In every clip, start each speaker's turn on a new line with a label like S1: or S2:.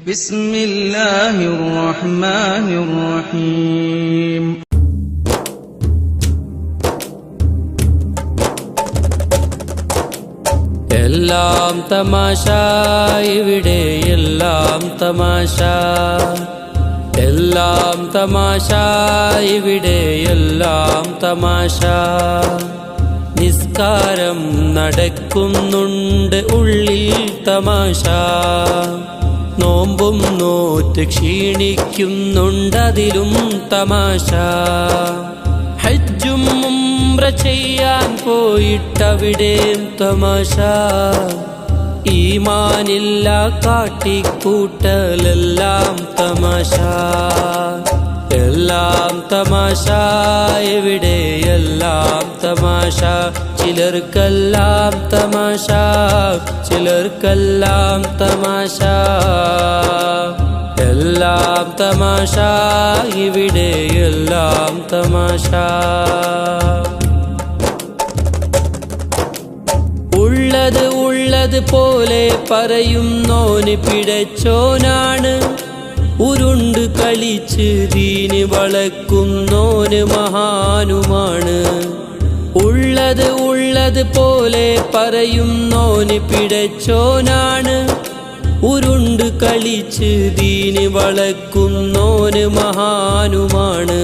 S1: بسم الله الرحمن الرحيم
S2: എല്ലാം തമാശ ഇവിടെ എല്ലാം തമാശ എല്ലാം തമാശ ഇവിടെ എല്ലാം തമാശ നിസ്കാരം നടക്കുന്നുണ്ട് ഉള്ളിൽ തമാശ നോമ്പും നോറ്റ് ക്ഷീണിക്കുന്നുണ്ടതിലും തമാശ ഹജ്ജും ഉംറ ചെയ്യാൻ പോയിട്ടവിടെയും തമാശ ഈമാനില്ല കാട്ടിക്കൂട്ടലെല്ലാം തമാശ എല്ലാം തമാശ എവിടെ എല്ലാം തമാശ ചിലർക്കെല്ലാം തമാശ ചിലർക്കെല്ലാം തമാശ എല്ലാം തമാശ ഇവിടെ എല്ലാം തമാശ ഉള്ളത് ഉള്ളത് പോലെ പറയുന്നോന് പിഴച്ചോനാണ് ഉരുണ്ട് കളിച്ച് ദീന് വളക്കുന്നോന് മഹാനുമാണ് ഉള്ളത് ഉള്ളത് പോലെ പറയുന്നോന് പിഴച്ചോനാണ് ഉരുണ്ട് കളിച്ച് ദീന് വളക്കുന്നോന് മഹാനുമാണ്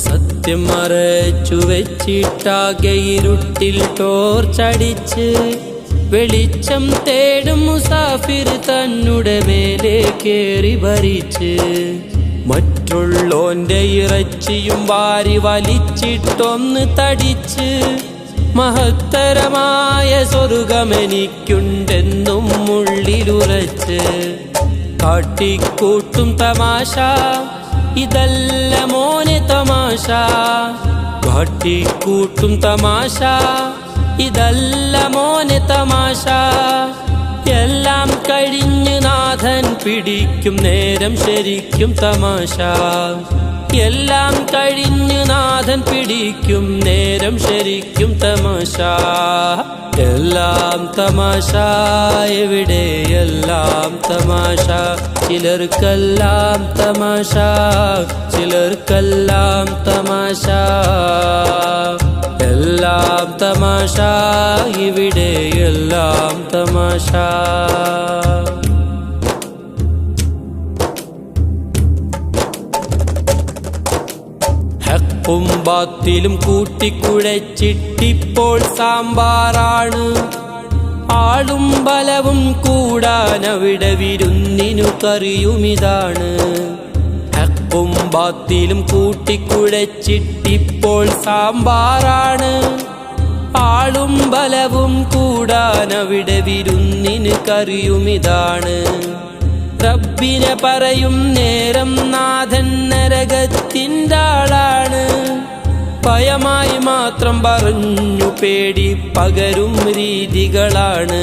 S2: സത്യം മറച്ചു വെച്ചിട്ടാകെ ഇരുട്ടിൽ ടോർച്ചടിച്ച് വെളിച്ചം തേടും മുസാഫിർ തന്നുടെ മേലെ കേറി ഭരിച്ച് മറ്റുള്ളോന്റെ ഇറച്ചിയും വാരി വലിച്ചിട്ടൊന്ന് തടിച്ച് മഹത്തരമായ സ്വർഗമെനിക്കുണ്ടെന്നും ഉള്ളിലുറച്ച് കാട്ടിക്കൂട്ടും തമാശ ഇതല്ല മോനെ തമാശ കാട്ടിക്കൂട്ടും തമാശ ഇതല്ല മോനെ തമാശ എല്ലാം കഴിഞ്ഞ് നാഥൻ പിടിക്കും നേരം ശരിക്കും തമാശ എല്ലാം കഴിഞ്ഞ് നാഥൻ പിടിക്കും നേരം ശരിക്കും തമാശ എല്ലാം തമാശ എവിടെ എല്ലാം തമാശ ചിലർക്കെല്ലാം തമാശ ചിലർക്കെല്ലാം തമാശ എല്ലാം തമാശ ഇവിടെ എല്ലാം തമാശ ഹഖും ബാത്തിലും കൂട്ടിക്കുഴച്ചിട്ടിപ്പോൾ സാമ്പാറാണ് ആളും ബലവും കൂടാനവിടെ വിരുന്നിനു കറിയുമിതാണ് ഹഖും ബാത്തിലും കൂട്ടിക്കുഴച്ചിട്ടിപ്പോൾ സാമ്പാറാണ് ആളും ബലവും കൂടാനവിടെ വിരുന്നിന് കറിയുമിതാണ് റബ്ബിനെ പറയും നേരം നാഥൻ നരകത്തിൻ്റെ ആളാണ് ഭയമായി മാത്രം പറഞ്ഞു പേടി പകരും രീതികളാണ്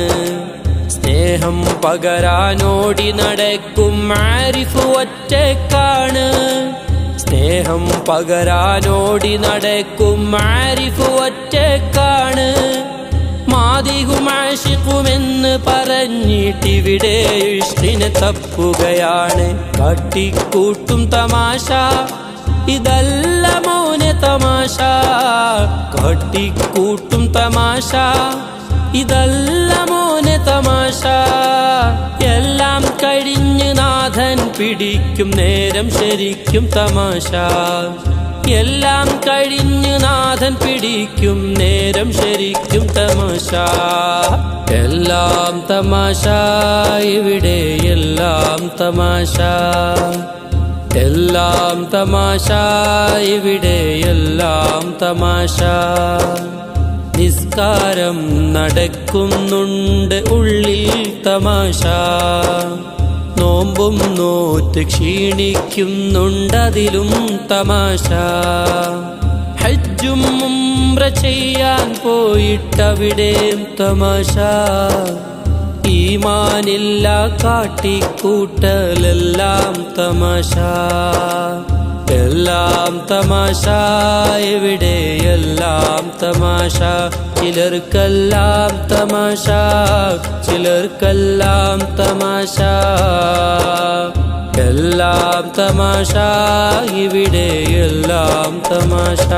S2: സ്നേഹം പകരാനോടി നടക്കും ആരിഫ് ഒറ്റക്കാണ് സ്നേഹം പകരാനോടി നടക്കും ആരിഫ് ഒറ്റക്കാണ് മാദിഹും ആശിഖുമെന്ന് പറഞ്ഞിട്ടിവിടെ ഇഷ്കിനെ തപ്പുകയാണ് കാട്ടിക്കൂട്ടും തമാശ ഇതല്ല മോനെ തമാശ കാട്ടിക്കൂട്ടും തമാശ ഇതല്ല മോനെ തമാശ എല്ലാം കഴിഞ്ഞ് നാഥൻ പിടിക്കും നേരം ശരിക്കും തമാശ എല്ലാം കഴിഞ്ഞ് നാഥൻ പിടിക്കും നേരം ശരിക്കും തമാശ എല്ലാം തമാശ ഇവിടെ എല്ലാം തമാശ എല്ലാം തമാശ ഇവിടെ എല്ലാം തമാശ നിസ്കാരം നടക്കുന്നുണ്ട് ഉള്ളിൽ തമാശ നോമ്പും നോറ്റ് ക്ഷീണിക്കുന്നുണ്ടതിലും തമാശ ഹജ്ജും ഉംറ ചെയ്യാൻ പോയിട്ടവിടെയും തമാശ ഈമാനില്ല കാട്ടിക്കൂട്ടലെല്ലാം തമാശ എല്ലാം തമാശ ഇവിടെ എല്ലാം തമാശ ചിലർക്കെല്ലാം തമാശ ചിലർക്കെല്ലാം തമാശ എല്ലാം തമാശ ഇവിടെ എല്ലാം തമാശ